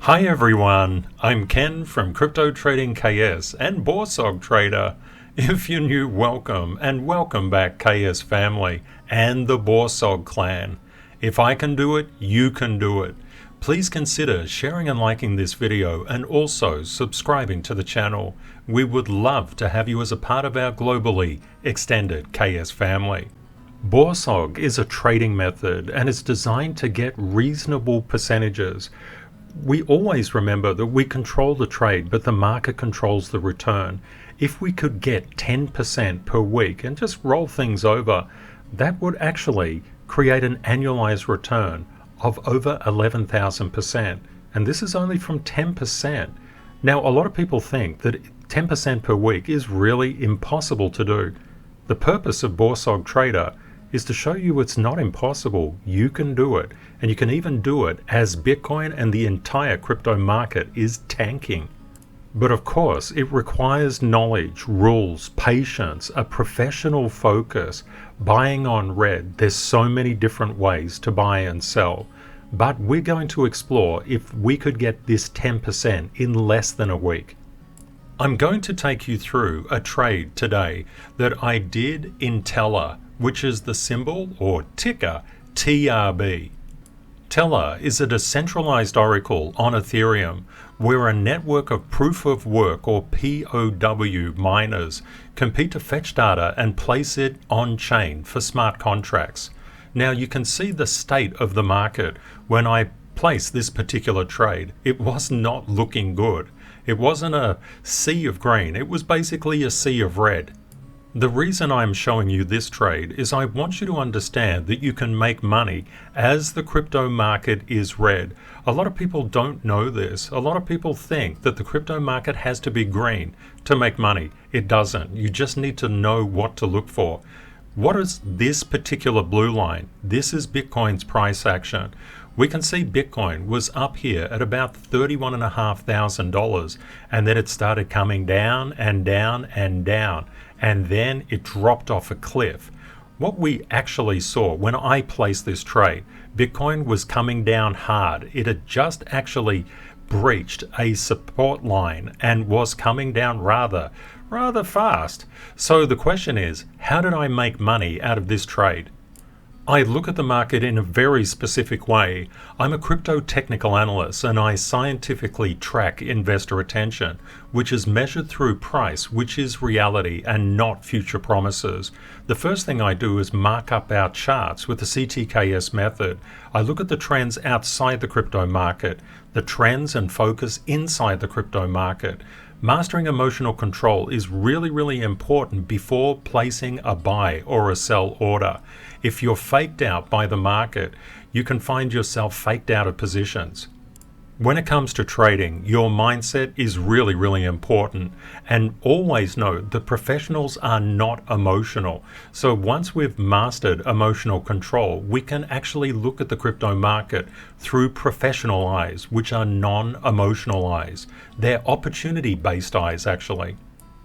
Hi everyone, I'm Ken from Crypto Trading KS and BORSOG Trader. If you're new, welcome, and welcome back KS family and the BORSOG clan. If I can do it, you can do it. Please consider sharing and liking this video and also subscribing to the channel. We would love to have you as a part of our globally extended KS family. BORSOG is a trading method and it's designed to get reasonable percentages. We always remember that we control the trade, but the market controls the return. If we could get 10% per week and just roll things over, that would actually create an annualized return of over 11,000%. And this is only from 10%. Now, a lot of people think that 10% per week is really impossible to do. The purpose of BORSOG Trader is to show you it's not impossible. You can do it, and you can even do it as Bitcoin and the entire crypto market is tanking. But of course, it requires knowledge, rules, patience, a professional focus, buying on red. There's so many different ways to buy and sell, but we're going to explore if we could get this 10% in less than a week. I'm going to take you through a trade today that I did in Teller, which is the symbol or ticker TRB. Teller is a decentralized oracle on Ethereum where a network of proof of work or POW miners compete to fetch data and place it on chain for smart contracts. Now you can see the state of the market when I placed this particular trade. It was not looking good. It wasn't a sea of green, it was basically a sea of red. The reason I'm showing you this trade is I want you to understand that you can make money as the crypto market is red. A lot of people don't know this. A lot of people think that the crypto market has to be green to make money. It doesn't. You just need to know what to look for. What is this particular blue line? This is Bitcoin's price action. We can see Bitcoin was up here at about $31,500, and then it started coming down and down and down, and then it dropped off a cliff. What we actually saw when I placed this trade, Bitcoin was coming down hard. It had just actually breached a support line and was coming down rather fast. So the question is, how did I make money out of this trade? I look at the market in a very specific way. I'm a crypto technical analyst and I scientifically track investor attention, which is measured through price, which is reality and not future promises. The first thing I do is mark up our charts with the CTKS method. I look at the trends outside the crypto market, the trends and focus inside the crypto market. Mastering emotional control is really important before placing a buy or a sell order. If you're faked out by the market, you can find yourself faked out of positions. When it comes to trading, your mindset is really important, and always know that professionals are not emotional. So once we've mastered emotional control, we can actually look at the crypto market through professional eyes, which are non-emotional eyes. They're opportunity-based eyes, actually.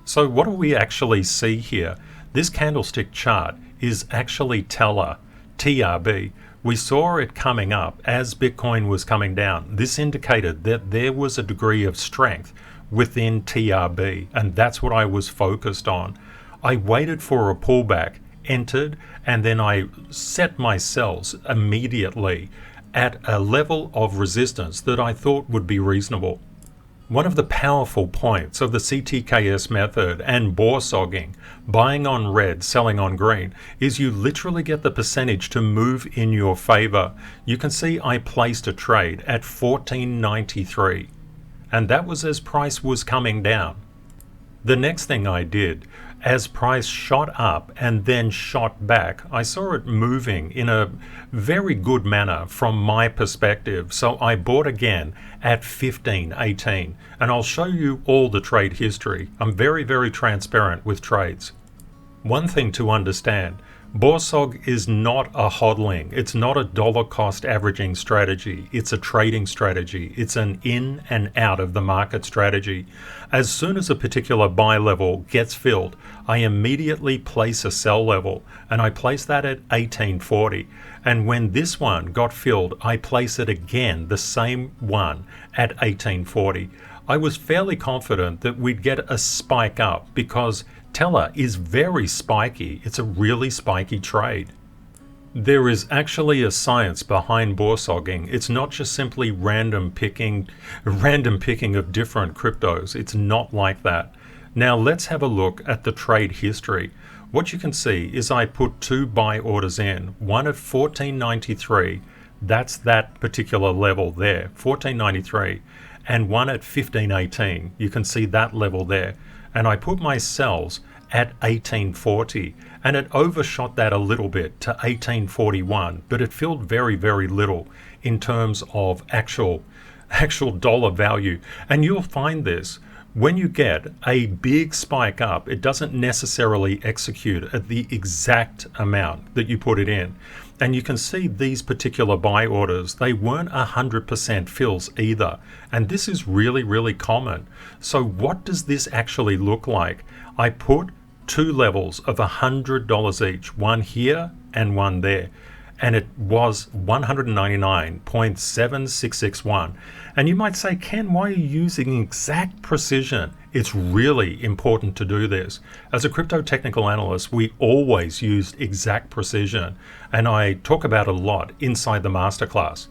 So what do we actually see here? This candlestick chart is actually Teller, TRB. We saw it coming up as Bitcoin was coming down. This indicated that there was a degree of strength within TRB, and that's what I was focused on. I waited for a pullback, entered, and then I set my sells immediately at a level of resistance that I thought would be reasonable. One of the powerful points of the CTKS method and BORSOGing, buying on red, selling on green, is you literally get the percentage to move in your favor. You can see I placed a trade at $14.93, and that was as price was coming down. The next thing I did, as price shot up and then shot back, I saw it moving in a very good manner from my perspective. So I bought again at $15.18, and I'll show you all the trade history. I'm very transparent with trades. One thing to understand, BORSOG is not a hodling. It's not a dollar cost averaging strategy. It's a trading strategy. It's an in and out of the market strategy. As soon as a particular buy level gets filled, I immediately place a sell level, and I place that at 1840. And when this one got filled, I place it again, the same one, at 1840. I was fairly confident that we'd get a spike up because Teller is very spiky. It's a really spiky trade. There is actually a science behind borsogging. It's not just simply random picking of different cryptos. It's not like that. Now let's have a look at the trade history. What you can see is I put two buy orders in, one at 1493, that's that particular level there, 1493, and one at 1518. You can see that level there. And I put my sells at 1840, and it overshot that a little bit to 1841, but it filled very, very little in terms of actual dollar value. And you'll find this when you get a big spike up, it doesn't necessarily execute at the exact amount that you put it in. And you can see these particular buy orders, they weren't 100% fills either. And this is really, really common. So what does this actually look like? I put two levels of $100 each, one here and one there. And it was 199.7661. And you might say, Ken, why are you using exact precision? It's really important to do this. As a crypto technical analyst, we always used exact precision, and I talk about it a lot inside the masterclass.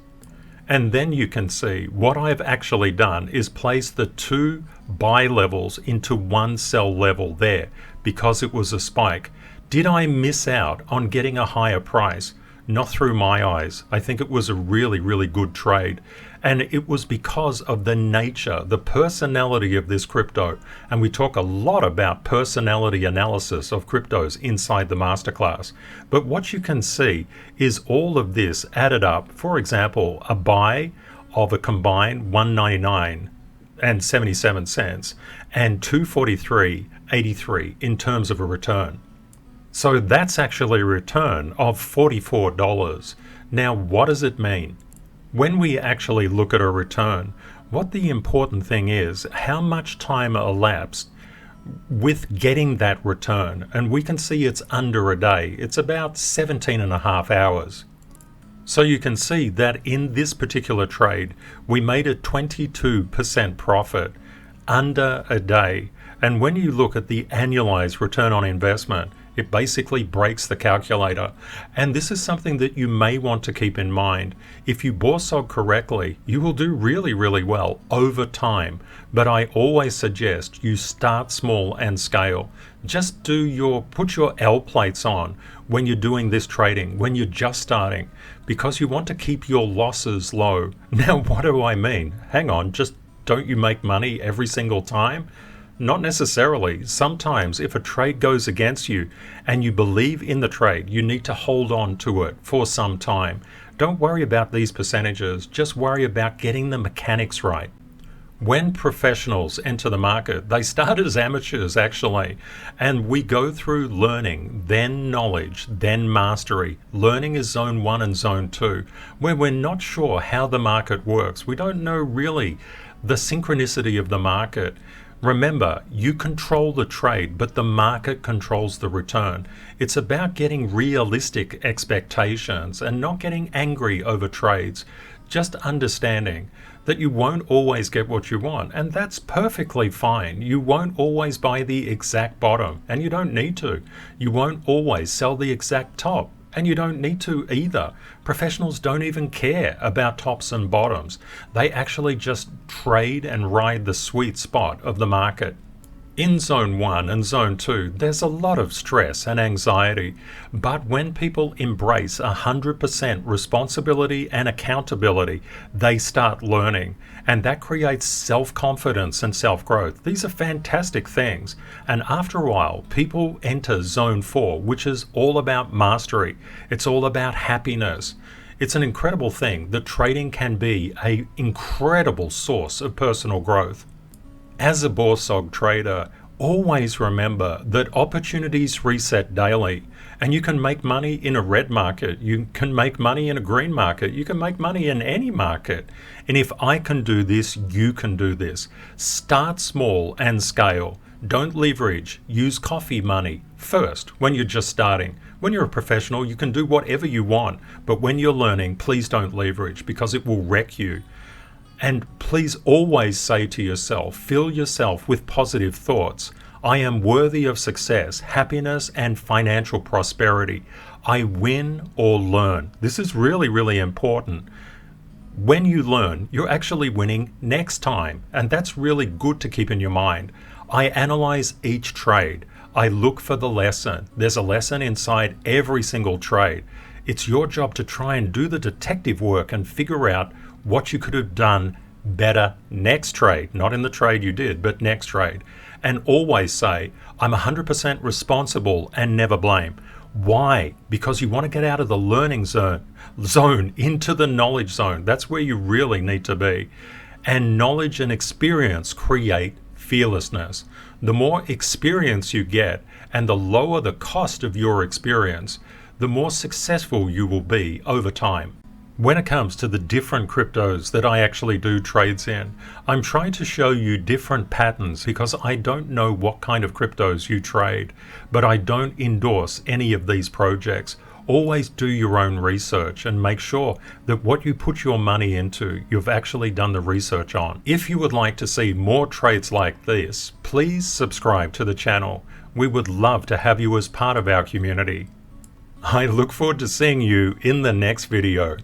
And then you can see what I've actually done is place the two buy levels into one sell level there because it was a spike. Did I miss out on getting a higher price? Not through my eyes. I think it was a really, really good trade. And it was because of the nature, the personality of this crypto. And we talk a lot about personality analysis of cryptos inside the masterclass. But what you can see is all of this added up. For example, a buy of a combined 199 and 77 cents and 243.83 in terms of a return. So that's actually a return of $44. Now, what does it mean? When we actually look at a return, what the important thing is, how much time elapsed with getting that return. And we can see it's under a day. It's about 17 and a half hours. So you can see that in this particular trade, we made a 22% profit under a day. And when you look at the annualized return on investment, it basically breaks the calculator. And this is something that you may want to keep in mind. If you borsog correctly, you will do really, really well over time. But I always suggest you start small and scale. Just put your L plates on when you're doing this trading, when you're just starting, because you want to keep your losses low. Now, what do I mean? Hang on, just don't you make money every single time? Not necessarily. Sometimes if a trade goes against you and you believe in the trade, you need to hold on to it for some time. Don't worry about these percentages, just worry about getting the mechanics right. When professionals enter the market, they start as amateurs actually, and we go through learning, then knowledge, then mastery. Learning is zone 1 and zone 2, where we're not sure how the market works. We don't know really the synchronicity of the market. Remember, you control the trade, but the market controls the return. It's about getting realistic expectations and not getting angry over trades. Just understanding that you won't always get what you want, and that's perfectly fine. You won't always buy the exact bottom, and you don't need to. You won't always sell the exact top, and you don't need to either. Professionals don't even care about tops and bottoms. They actually just trade and ride the sweet spot of the market. In zone 1 and zone 2, there's a lot of stress and anxiety, but when people embrace 100% responsibility and accountability, they start learning, and that creates self-confidence and self-growth. These are fantastic things, and after a while, people enter zone 4, which is all about mastery. It's all about happiness. It's an incredible thing that trading can be an incredible source of personal growth. As a BORSOG trader, always remember that opportunities reset daily, And you can make money in a red market. You can make money in a green market. You can make money in any market. And if I can do this, you can do this. Start small and scale. Don't leverage. Use coffee money first when you're just starting. When you're a professional, you can do whatever you want. But when you're learning, please don't leverage because it will wreck you. And please always say to yourself, fill yourself with positive thoughts. I am worthy of success, happiness, and financial prosperity. I win or learn. This is really, really important. When you learn, you're actually winning next time. And that's really good to keep in your mind. I analyze each trade. I look for the lesson. There's a lesson inside every single trade. It's your job to try and do the detective work and figure out what you could have done better next trade. Not in the trade you did, but next trade. And always say, I'm 100% responsible and never blame. Why? Because you want to get out of the learning zone into the knowledge zone. That's where you really need to be. And knowledge and experience create fearlessness. The more experience you get and the lower the cost of your experience, the more successful you will be over time. When it comes to the different cryptos that I actually do trades in, I'm trying to show you different patterns because I don't know what kind of cryptos you trade, but I don't endorse any of these projects. Always do your own research and make sure that what you put your money into, you've actually done the research on. If you would like to see more trades like this, please subscribe to the channel. We would love to have you as part of our community. I look forward to seeing you in the next video.